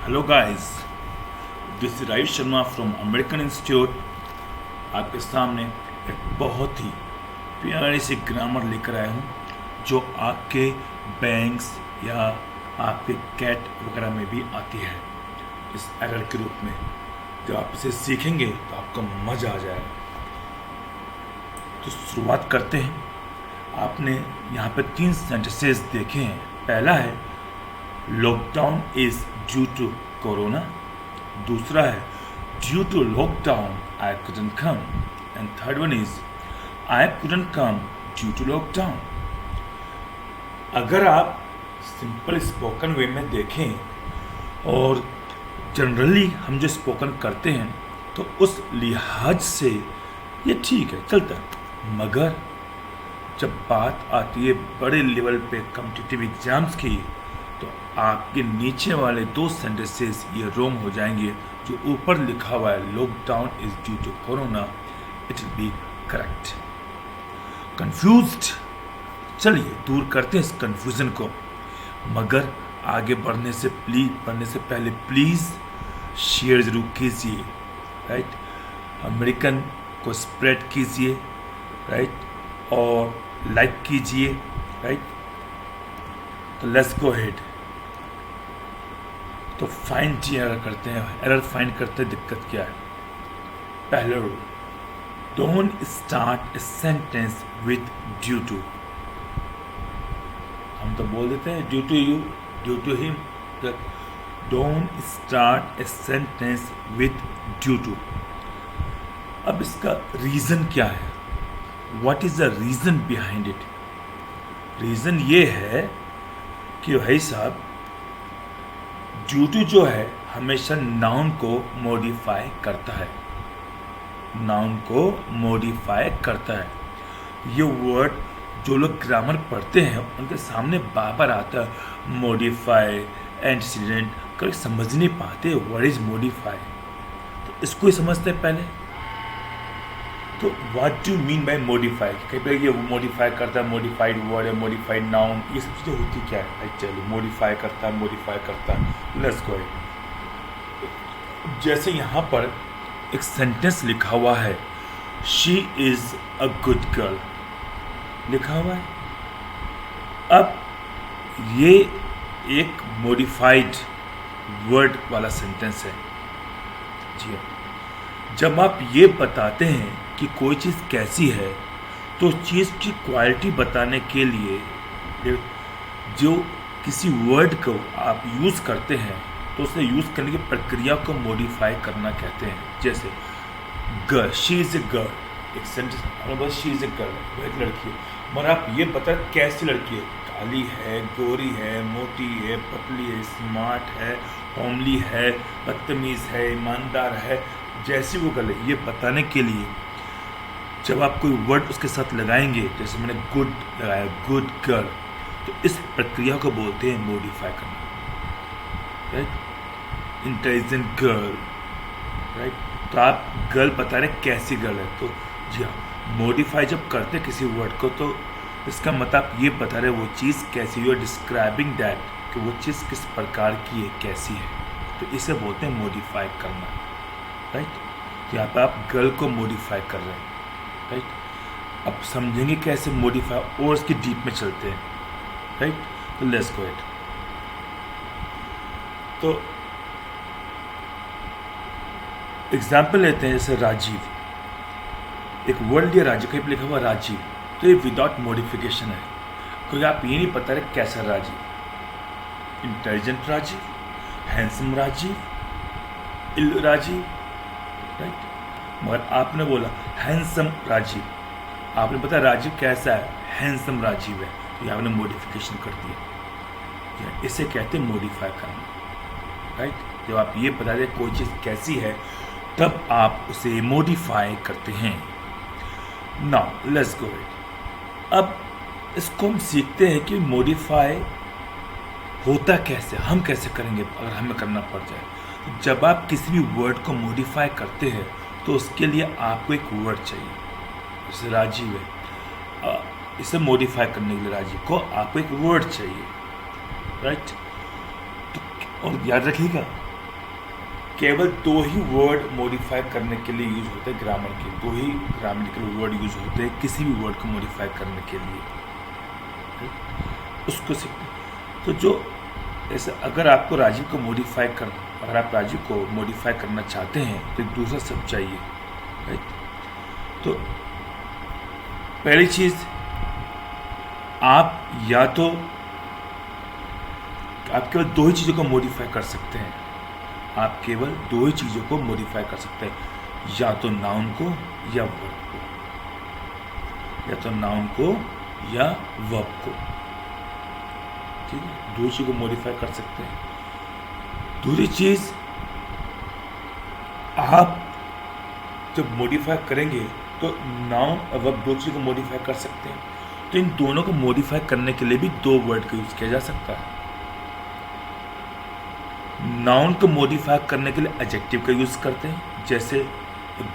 Hello guys, this is right Sharma from American institute. आपके सामने एक बहुत ही प्यारी सी ग्रामर लेकर आया हूँ जो आपके बैंक्स या आपके कैट वगैरह में भी आती है इस एरर के रूप में। जब आप इसे सीखेंगे तो आपको मज़ा आ जाएगा। तो शुरुआत करते हैं। आपने यहाँ पे 3 सेंटेंसेस देखे हैं। पहला है lockdown is due to corona. दूसरा है due to lockdown I couldn't come. And third one is I couldn't come due to lockdown. अगर आप सिंपल स्पोकन वे में देखें और जनरली हम जो स्पोकन करते हैं तो उस लिहाज से ये ठीक है, चलता है। मगर जब बात आती है बड़े लेवल पे कॉम्पिटिटिव एग्जाम्स की तो आपके नीचे वाले 2 सेंटेंसेस ये रॉन्ग हो जाएंगे। जो ऊपर लिखा हुआ है lockdown is due to corona, it will be correct. Confused, चलिए दूर करते हैं इस कंफ्यूजन को। मगर आगे बढ़ने से पहले प्लीज़ शेयर ज़रूर कीजिए, राइट। अमेरिकन को स्प्रेड कीजिए, राइट, और लाइक कीजिए, राइट। तो लेट्स गो हेड। तो फाइंड एरर करते हैं। एरर फाइंड करते हैं, दिक्कत क्या है। पहले rule, don't start a sentence with due to. हम तो बोल देते हैं due to you, due to him. Don't start a sentence with due to. अब इसका रीज़न क्या है? What is the reason behind it? Reason ये है कि भाई साहब, ड्यू टू जो है हमेशा नाउन को मॉडिफाई करता है। नाउन को मॉडिफाई करता है। ये वर्ड जो लोग ग्रामर पढ़ते हैं उनके सामने बार बार आता है मॉडिफाई, एंटीसीडेंट। कभी समझ नहीं पाते व्हाट इज मॉडिफाई। तो इसको ही समझते हैं पहले। तो what do mean by modify? कहीं पे ये मॉडिफाई करता है, मॉडिफाइड वर्ड है, मॉडिफाइड नाउन, ये सब चीज़ें होती क्या है एक्चुअली? मॉडिफाई करता है। Let's go. जैसे यहाँ पर एक सेंटेंस लिखा हुआ है, she is a good girl लिखा हुआ है। अब ये एक मॉडिफाइड वर्ड वाला सेंटेंस है। जी हाँ। जब आप ये बताते हैं कि कोई चीज़ कैसी है तो चीज़ की क्वालिटी बताने के लिए जो किसी वर्ड को आप यूज़ करते हैं तो उसे यूज़ करने की प्रक्रिया को मॉडिफाई करना कहते हैं। जैसे girl, she is a girl. एक sentence, she is a girl, वो एक लड़की है। मगर आप ये बता कैसी लड़की है? काली है, गोरी है, मोटी है, पतली है, स्मार्ट है, होमली है, बदतमीज़ है, ईमानदार है, जैसी वो गर्ल है, ये बताने के लिए जब आप कोई वर्ड उसके साथ लगाएंगे, जैसे मैंने गुड लगाया, गुड गर्ल, तो इस प्रक्रिया को बोलते हैं मॉडिफाई करना, राइट। Intelligent girl, right. तो आप गर्ल बता रहे कैसी गर्ल है। तो जी हाँ, मॉडिफाई जब करते किसी वर्ड को तो इसका मतलब आप ये बता रहे वो चीज़ कैसी, यू आर डिस्क्राइबिंग दैट कि वो चीज़ किस प्रकार की है, कैसी है। तो इसे बोलते हैं मॉडिफाई करना, राइट। तो यहाँ पर आप गर्ल को मॉडिफाई कर रहे हैं, राइट। अब समझेंगे कैसे मॉडिफाई और इसकी डीप में चलते हैं, राइट। तो लेट्स गो इट। तो एग्जाम्पल लेते हैं, जैसे राजीव। एक वर्ड लिया राजीव, कहीं पर लिखा हुआ राजीव, तो ये विदाउट मॉडिफिकेशन है क्योंकि आप ये नहीं पता रहे कैसा राजीव। इंटेलिजेंट राजीव, हैंडसम राजीव, इल राजीव, राइट। मगर आपने बोला हैंडसम राजीव, आपने पता राजीव कैसा है, हैंडसम राजीव है, तो आपने मॉडिफिकेशन कर दिया। इसे कहते हैं मॉडिफाई करना, राइट। जब आप ये बता दें कोई चीज़ कैसी है तब आप उसे मॉडिफाई करते हैं। Now let's go it. अब इसको हम सीखते हैं कि मॉडिफाई होता कैसे, हम कैसे करेंगे अगर हमें करना पड़ जाए। जब आप किसी भी वर्ड को मॉडिफाई करते हैं तो उसके लिए आपको एक वर्ड चाहिए। जैसे राजीव है, इसे मॉडिफाई करने के लिए राजीव को आपको एक वर्ड चाहिए, राइट। तो और याद रखिएगा केवल दो ही वर्ड मॉडिफाई करने के लिए यूज होते हैं ग्रामर के, दो ही ग्रामेटिकल वर्ड यूज होते हैं किसी भी वर्ड को मॉडिफाई करने के लिए, उसको सीखते। तो जो ऐसे अगर आपको राजीव को मॉडिफाई करना, अगर आप राजीव को मॉडिफाई करना चाहते हैं तो एक दूसरा शब्द चाहिए, राइट। तो पहली चीज़, आप या तो आप केवल दो ही चीज़ों को मॉडिफाई कर सकते हैं, आप केवल दो ही चीज़ों को मॉडिफाई कर सकते हैं, या तो नाउन को या वर्ब को, या तो नाउन को या वर्ब को, ठीक है। दो चीज़ों को मॉडिफाई कर सकते हैं। दूसरी चीज़, आप जब मॉडिफाई करेंगे तो नाउन और वर्ब दो चीज़ों को मॉडिफाई कर सकते हैं। तो इन दोनों को मॉडिफाई करने के लिए भी दो वर्ड का यूज़ किया जा सकता है। नाउन को मॉडिफाई करने के लिए एडजेक्टिव का यूज़ करते हैं, जैसे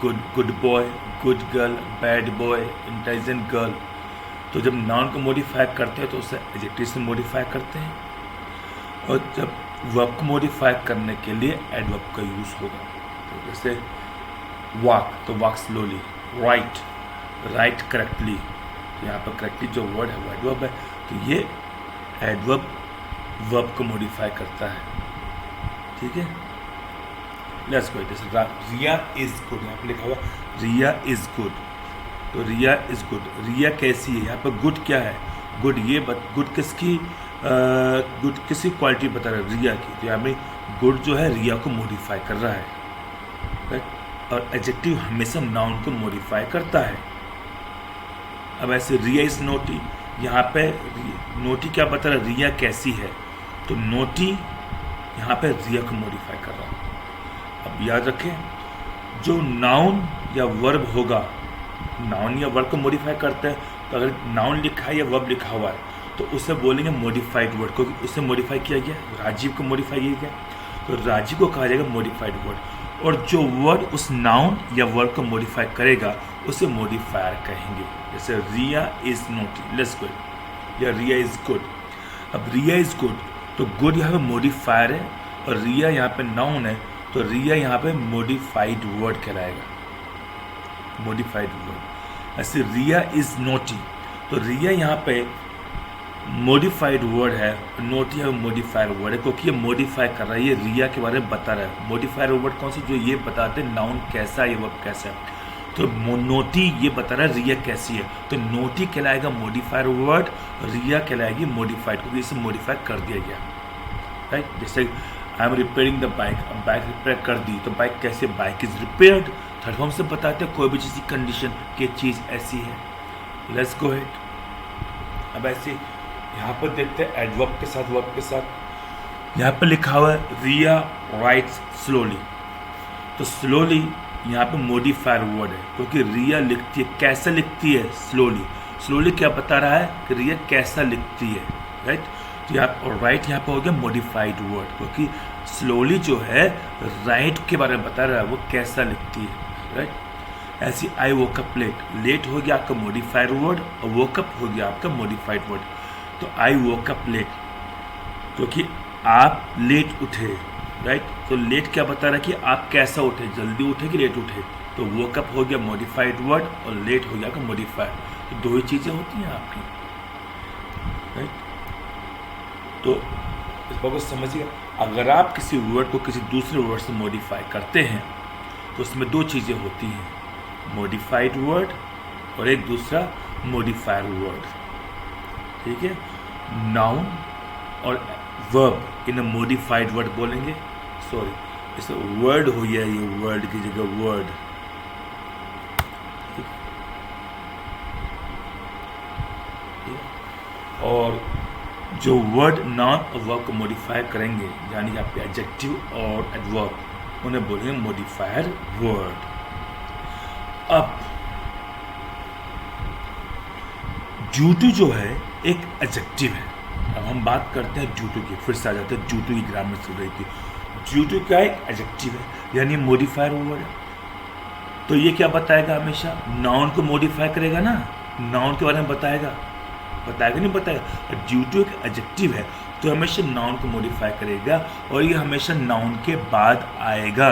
good boy, good girl, bad boy, intelligent girl. तो जब नाउन को मॉडिफाई करते हैं तो उसे एडजेक्टिव से मॉडिफाई करते हैं, और जब वर्ब को मॉडिफाई करने के लिए एडवर्ब का यूज़ होगा। तो जैसे वॉक, तो walk slowly, right, right correctly. तो यहाँ पर करेक्टली जो वर्ड है वो एडवर्ब है, तो ये एडवर्ब वर्ब को मॉडिफाई करता है, ठीक है। लेट्स गो, जैसे रिया इज गुड, यहाँ पर लिखा हुआ रिया इज गुड। तो रिया इज गुड, रिया कैसी है, यहाँ पर गुड क्या है, गुड ये गुड किसकी गुड किसी क्वालिटी बता रहा है, रिया की। तो यहाँ पे गुड जो है रिया को मॉडिफाई कर रहा है, राइट। और एडजेक्टिव हमेशा नाउन को मॉडिफाई करता है। अब ऐसे रिया इज नोटी, यहाँ पे नोटी क्या बता रहा है, रिया कैसी है, तो नोटी यहाँ पे रिया को मॉडिफाई कर रहा है। अब याद रखें, जो नाउन या वर्ब होगा, नाउन या वर्ब को मॉडिफाई करता है, तो अगर नाउन लिखा है या वर्ब लिखा हुआ है तो उसे बोलेंगे मॉडिफाइड वर्ड, क्योंकि उसे मॉडिफाई किया गया, राजीव को मॉडिफाई किया गया, तो राजीव को कहा जाएगा मॉडिफाइड वर्ड। और जो वर्ड उस नाउन या वर्ड को मॉडिफाई करेगा उसे मॉडिफायर कहेंगे, जैसे रिया इज नोटी, लेट्स गो, या रिया इज गुड। अब रिया इज गुड, तो गुड यहाँ पे मॉडिफायर है और रिया यहाँ पे नाउन है, तो रिया यहाँ पे मॉडिफाइड वर्ड कहलाएगा, मॉडिफाइड वर्ड। ऐसे रिया इज नोटी, तो रिया यहाँ पे मॉडिफाइड वर्ड है, नोटी है मॉडिफायर वर्ड है, क्योंकि ये मॉडिफाई कर रहा है, ये रिया के बारे में बता रहा है। मॉडिफायर वर्ड कौन से, जो ये बताते हैं नाउन कैसा है, ये वर्ब कैसा है। तो नोटी ये बता रहा है रिया कैसी है, तो नोटी कहलाएगा मॉडिफायर वर्ड, रिया कहलाएगी मॉडिफाइड, क्योंकि इसे मॉडिफाई कर दिया गया, राइट। जैसे I am repairing the bike, अब बाइक रिपेयर कर दी, तो बाइक कैसे, bike is repaired. Third form से बताते हैं कोई भी चीज़ की कंडीशन कि चीज़ ऐसी है। Let's go head. अब ऐसे यहाँ पर देखते हैं एडवर्ब के साथ वर्ब के साथ। यहाँ पर लिखा हुआ है रिया राइट्स स्लोली, तो स्लोली यहाँ पे मॉडिफायर वर्ड है, क्योंकि रिया लिखती है, कैसा लिखती है, स्लोली। स्लोली क्या बता रहा है कि रिया कैसा लिखती है, राइट। तो यहाँ राइट यहाँ पर हो गया मॉडिफाइड वर्ड, क्योंकि स्लोली जो है राइट के बारे में बता रहा है, वो कैसा लिखती है, राइट। ऐसी आई वोकअप लेट, लेट हो गया आपका मॉडिफाइड वर्ड और वोकअप हो गया आपका मॉडिफाइड वर्ड। तो आई वोकअप लेट, क्योंकि आप लेट उठे, राइट। तो लेट क्या बता रहा है कि आप कैसा उठे, जल्दी उठे कि लेट उठे, तो वोकअप हो गया मॉडिफाइड वर्ड और लेट हो गया मॉडिफाइड। तो दो ही चीज़ें होती हैं आपकी, राइट। तो इस बात को समझिए, अगर आप किसी वर्ड को किसी दूसरे वर्ड से मॉडिफाई करते हैं तो उसमें दो चीज़ें होती हैं, मॉडिफाइड वर्ड और एक दूसरा मॉडिफायर वर्ड, ठीक है। नाउन और वर्ब इन मॉडिफाइड वर्ड बोलेंगे, सॉरी इसे वर्ड हो गया, ये वर्ड की जगह वर्ड, और जो वर्ड नाउन और वर्ब को मॉडिफाई करेंगे, यानी कि आपके एडजेक्टिव और एडवर्ब, उन्हें बोलेंगे मॉडिफायर वर्ड। अब ड्यू टू जो है एक एडजेक्टिव है। अब हम बात करते हैं ड्यू टू की, फिर से आ जाते हैं ड्यू टू की ग्रामर से रही थी। ड्यू टू क्या एक एडजेक्टिव है, यानी मॉडिफायर वर्ड है। तो ये क्या बताएगा, हमेशा नाउन को मॉडिफाई करेगा ना, नाउन के बारे में बताएगा, नहीं बताएगा। ड्यू टू एक एडजेक्टिव है तो हमेशा नाउन को मॉडिफाई करेगा और ये हमेशा नाउन के बाद आएगा।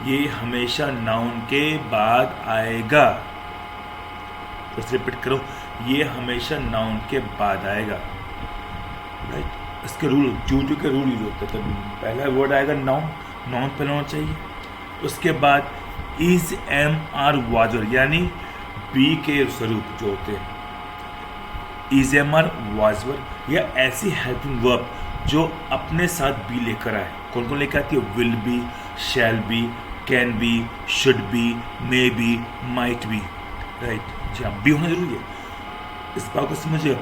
ये हमेशा नाउन के बाद आएगा। बस रिपीट करो, ये हमेशा नाउन के बाद आएगा। राइट, इसके रूल जूटू के रूल यूज होते हैं। तो पहला वर्ड आएगा नाउन, नाउन पहले होना चाहिए। उसके बाद इज, एम, आर, वाज यानी बी के स्वरूप जो होते हैं, इज, एम, आर, वाज या ऐसी हेल्पिंग वर्ब जो अपने साथ बी लेकर आए। कौन कौन लेकर आती है? Will be, shall be, can be, should be, may be, might be. Right, जी हाँ, बी होना जरूरी है। इस बात को समझिए,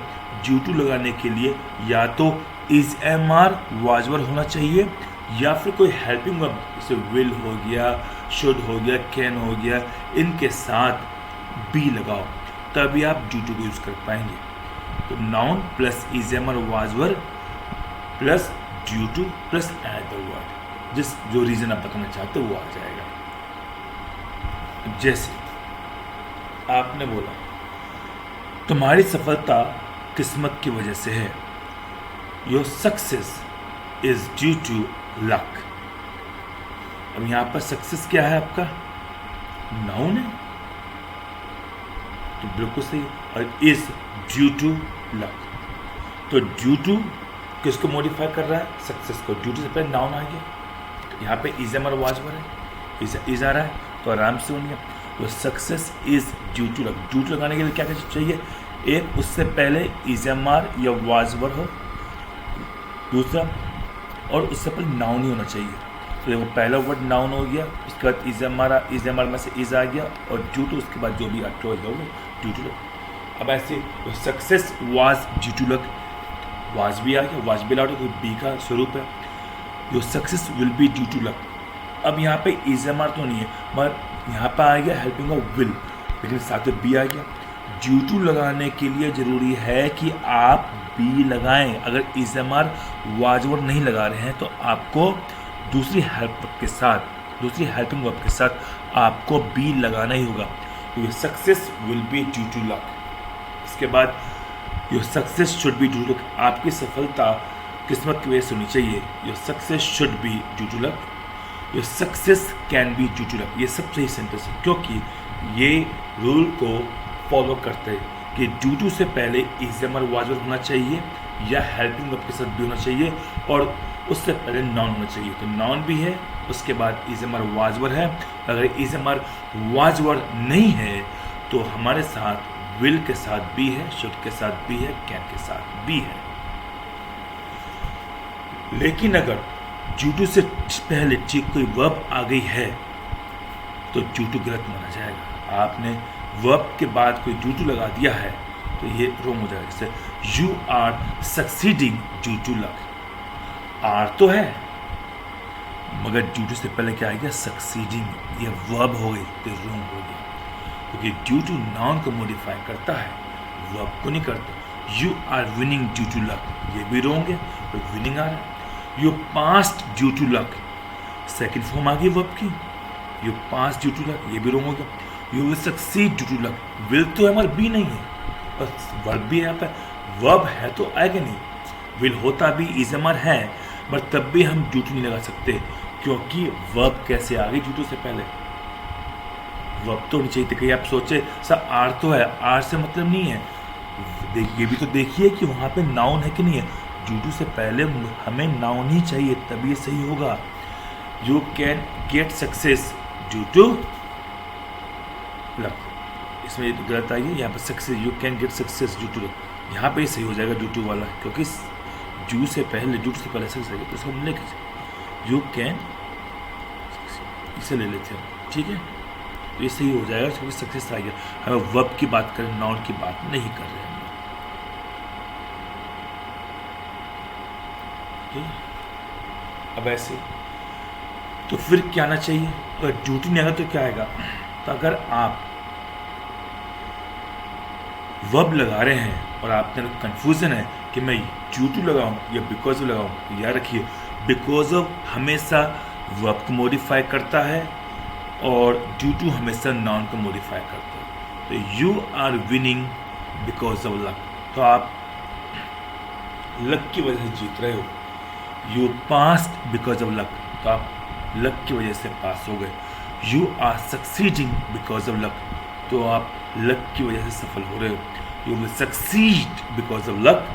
ड्यू टू लगाने के लिए या तो इज, एम, आर, वाज होना चाहिए या फिर कोई हेल्पिंग वर्ब जैसे विल हो गया, शुड हो गया, कैन हो गया, इनके साथ बी लगाओ, तभी आप ड्यू टू को यूज कर पाएंगे। तो noun plus is, am, are, was plus due to plus add the word, जो रीजन आप बताना चाहते हो वो आ जाएगा। जैसे आपने बोला तुम्हारी सफलता किस्मत की वजह से है, your success is due to luck. अब यहां पर सक्सेस क्या है? आपका नाउन है, तो बिल्कुल सही। और इज ड्यू टू लक, तो ड्यू टू किसको मॉडिफाई कर रहा है? सक्सेस को। ड्यू टू से पहले नाउन आ गया, यहाँ पे इज, एम, आर, वाज है, इज आ रहा है, तो आराम से बन गया। तो success is due to luck. Due to लगाने के लिए क्या क्या चाहिए? एक, उससे पहले इज, एम, आर या वाज हो, दूसरा और उससे पहले नाउन ही होना चाहिए। तो देखो पहला वर्ड नाउन हो गया, उसके बाद इज, एम, आर में से इज आ गया और ड्यू टू उसके बाद जो भी क्लोज हो वो ड्यू टू लक। अब ऐसे success was due to luck, was भी आ गया, वाज भी लाउड है, बी का स्वरूप है। Your success will be due to luck. अब यहाँ पे इज, एम, आर तो नहीं है, मगर यहाँ पे आ गया हेल्पिंग ऑफ विल, लेकिन साथ में बी आ गया। ड्यू टू लगाने के लिए ज़रूरी है कि आप बी लगाएं। अगर इज, एम, आर, वाज नहीं लगा रहे हैं तो आपको दूसरी हेल्पिंग वर्ब के साथ आपको बी लगाना ही होगा। Your success will be due to luck. इसके बाद your success should be due to luck, आपकी सफलता किस्मत की वजह से होनी चाहिए। Your success should be due to luck, your success can be due to luck. ये सब सही सेंटेंस है क्योंकि ये रूल को फॉलो करते हैं कि ड्यू टू से पहले इज, एम, आर, वाज होना चाहिए या हेल्पिंग वर्ब के साथ भी होना चाहिए और उससे पहले नाउन होना चाहिए। तो नाउन भी है, उसके बाद इज, एम, आर, वाज है। अगर इज, एम, आर, वाज नहीं है तो हमारे साथ विल के साथ भी है, शुड के साथ भी है, कैन के साथ भी है। लेकिन अगर ड्यू टू से पहले ठीक कोई वर्ब आ गई है तो ड्यू टू गलत माना जाएगा। आपने वर्ब के बाद कोई ड्यू टू लगा दिया है तो ये रॉन्ग हो जाएगा। जैसे you are succeeding due to luck, are तो है मगर ड्यू टू से पहले क्या आ गया? सक्सीडिंग, ये वर्ब हो गई तो रॉन्ग हो गया क्योंकि ड्यू टू नाउन को मॉडिफाई करता है, वर्ब को नहीं करता। You are winning due to luck, ये भी रॉन्ग है, तो विनिंग आ रहा है। You passed due to luck, second form आ गई वर्ब की, you passed due to luck, ये भी रॉन्ग हो गया। You will succeed due to luck, will तो हमारा बी नहीं है, बस वर्ब भी है यहाँ पर, वर्ब है तो आएगा नहीं। विल होता भी इज, एम, आर है, बट तब भी हम ड्यू टू नहीं लगा सकते क्योंकि वर्ब कैसे आ गई ड्यू टू से पहले? वर्ब तो नहीं चाहिए थी। कहीं आप सोचे सर आर तो है, आर से मतलब नहीं है। ये भी तो देखिए कि वहाँ पे नाउन है कि नहीं है। ड्यू टू से पहले हमें नाउन ही चाहिए तभी ये सही होगा। You can get success due to luck, इसमें गलत आई है। यहाँ पर success, you can get success due to luck, यहाँ पे सही हो जाएगा ड्यू टू वाला क्योंकि ड्यू से पहले सक्सेस है तो इसको हम लेके यू कैन, इसे ले लेते हैं, ठीक है। तो ये सही हो जाएगा क्योंकि सक्सेस आ गया। हमें वर्ब की बात करें, नाउन की बात नहीं कर रहे हैं। अब ऐसे तो फिर क्या आना चाहिए? अगर ड्यूटी नहीं आएगा तो क्या आएगा? तो अगर आप वर्ब लगा रहे हैं और आपने कंफ्यूजन है कि मैं ड्यू टू लगाऊं या बिकॉज ऑफ लगाऊं, तो याद रखिए बिकॉज ऑफ हमेशा वर्ब को मॉडिफाई करता है और ड्यू टू हमेशा नाउन को मॉडिफाई करता है। तो you are winning because of luck, तो आप लक की वजह से जीत रहे हो। You passed because of luck, तो आप लक की वजह से पास हो गए। You are succeeding because of luck, तो आप लक की वजह से सफल हो रहे हो। You will succeed because of luck,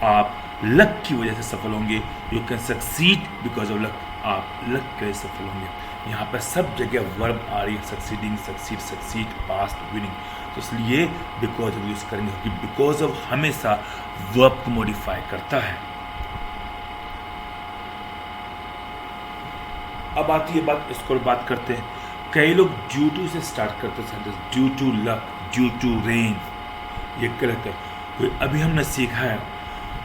आप लक की वजह से सफल होंगे। You can succeed because of luck, आप लक की वजह से सफल होंगे। यहाँ पर सब जगह वर्ब आ रही है, succeeding, succeed, succeed, past, winning, तो इसलिए बिकॉज ऑफ यूज करेंगे, क्योंकि बिकॉज ऑफ हमेशा वर्ब को मॉडिफाई करता है। अब आती है बात, इसको बात करते हैं। कई लोग ड्यू टू से स्टार्ट करते हैं sentence, due to luck, due to rain, ये गलत है। तो अभी हमने सीखा है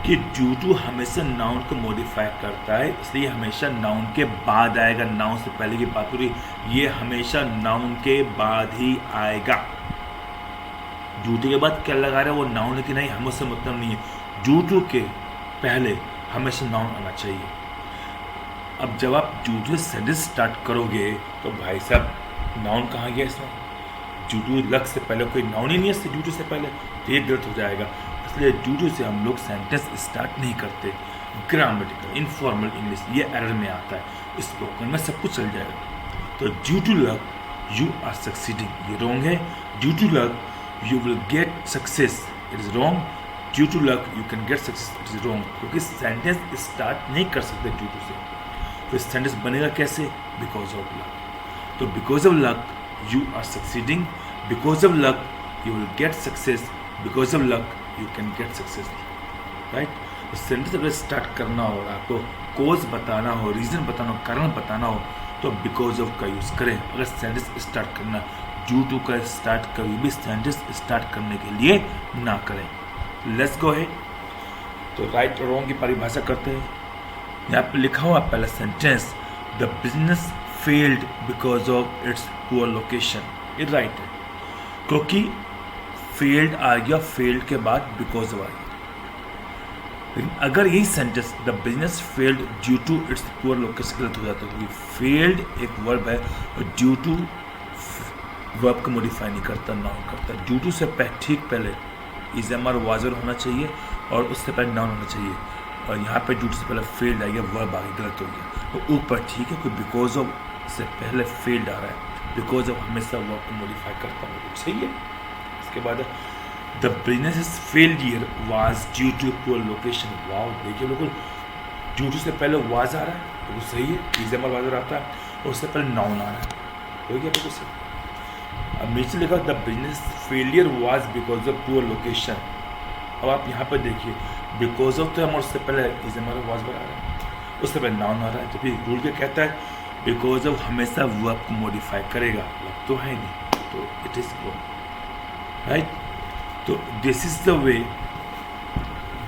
कि ड्यू टू हमेशा नाउन को मॉडिफाई करता है, इसलिए हमेशा नाउन के बाद आएगा। नाउन से पहले की बात हो रही, ये हमेशा नाउन के बाद ही आएगा। ड्यू टू के बाद क्या लगा रहे हैं वो नाउन है कि नहीं, हमें उससे मतलब नहीं है। ड्यू टू के पहले हमेशा नाउन आना चाहिए। अब जब आप ड्यू टू से सेंटेंस स्टार्ट करोगे तो भाई साहब नाउन कहाँ गया इसमें? ड्यू टू लक से पहले कोई नाउन ही नहीं है ड्यू टू से पहले, तो ये गलत हो जाएगा। इसलिए ड्यू टू से हम लोग सेंटेंस स्टार्ट नहीं करते। ग्रामेटिकल, इनफॉर्मल इंग्लिश ये एरर में आता है, स्पोकन में सब कुछ चल जाएगा। तो due to luck you are succeeding, ये रॉन्ग है। Due to luck you will get success, it is wrong. Due to luck you can get success, it is wrong, क्योंकि सेंटेंस स्टार्ट नहीं कर सकते ड्यू टू से। तो sentence बनेगा कैसे? Because of luck. तो because of luck you are succeeding, because of luck you will get success, because of luck you can get success, right. तो सेंटेंस अगर स्टार्ट करना हो, आपको कोज बताना हो, रीज़न बताना हो, कारण बताना हो, तो बिकॉज ऑफ का यूज़ करें। अगर सेंटेंस स्टार्ट करना, ड्यू टू का स्टार्ट कभी भी सेंटेंस स्टार्ट करने के लिए ना करें। Let's go ahead. तो राइट और रॉन्ग की परिभाषा करते हैं। यहाँ पे लिखा हुआ पहला sentence, the business failed because of its poor location, ये राइट है, क्योंकि फेल्ड आ गया, फेल्ड के बाद बिकॉज ऑफ आ गया। लेकिन अगर यही sentence the business failed due to its poor location, गलत हो जाता है, क्योंकि फेल्ड एक वर्ब है और ड्यू टू वर्ब को मॉडिफाई नहीं करता, नाउन करता। ड्यू टू से ठीक पहले इज एम आर वाजर होना चाहिए और उससे पहले नाउन होना चाहिए, और यहाँ पे ड्यू टू से पहले फेल्ड आ गया, वर्ब आ गया, गलत हो गया। तो ऊपर ठीक है, कोई बिकॉज ऑफ से पहले फेल्ड आ रहा है, बिकॉज ऑफ हमेशा वर्ब को मॉडिफाई करता है, सही है। इसके बाद the business failure was due to poor location, wow, देखिए बिल्कुल ड्यू टू से पहले वाज आ रहा है, बिल्कुल सही है, इज एम आर वाजर आता है और उससे पहले नाउन आ रहा है, हो गया बिल्कुल सही। अब नीचे लिखा the business failure was because of poor location. अब आप यहाँ पर देखिए, बिकॉज ऑफ तो हम उससे पहले इज एम आर वाज आ रहा है, उससे पहले नाउन आ रहा है, तो फिर रूल क्या कहता है? बिकॉज ऑफ हमेशा वर्ब को मॉडिफाई करेगा, लग तो है नहीं, तो इट इज रॉन्ग, राइट। तो this is the way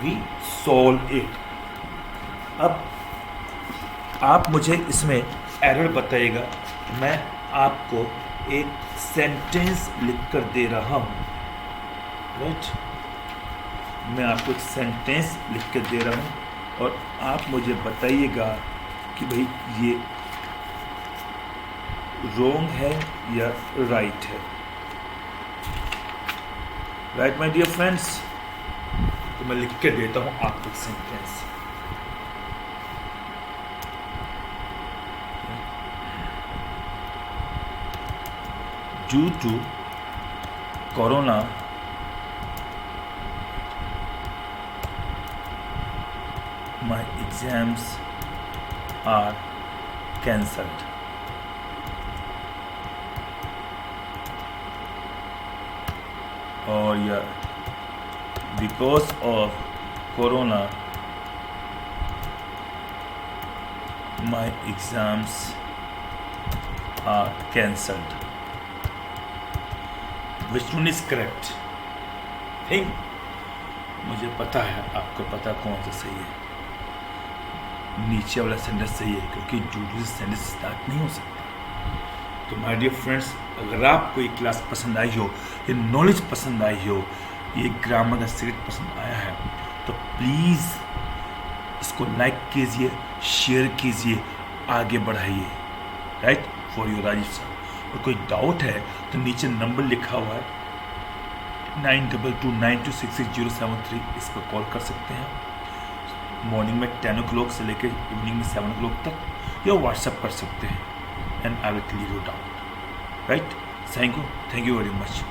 we solve it. अब आप मुझे इसमें एरर बताइएगा, मैं आपको एक सेंटेंस लिख कर दे रहा हूँ, राइट। मैं आपको एक सेंटेंस लिख कर दे रहा हूँ और आप मुझे बताइएगा कि भाई ये रॉन्ग है या राइट है, राइट माय डियर फ्रेंड्स। तो मैं लिख के देता हूँ आपको एक sentence. Due to corona my exams are cancelled. और या because of corona my exams are cancelled. Which one is correct? Think. मुझे पता है, आपको पता कौन सा सही है। नीचे वाला सेंटेंस सही है, क्योंकि ड्यू टू से सेंटेंस स्टार्ट नहीं हो सकता। तो माय डियर फ्रेंड्स, अगर आपको ये क्लास पसंद आई हो, ये नॉलेज पसंद आई हो, ये ग्रामर का सीक्रेट पसंद आया है, तो प्लीज़ इसको लाइक कीजिए, शेयर कीजिए, आगे बढ़ाइए, right, for your Rajiv sir. और कोई डाउट है तो नीचे नंबर लिखा हुआ है 9229266073, इस पर कॉल कर सकते हैं। मॉर्निंग में 10 o'clock से लेकर इवनिंग में 7 o'clock तक, या व्हाट्सएप कर सकते हैं and I will clear you doubt, right. Thank you very much.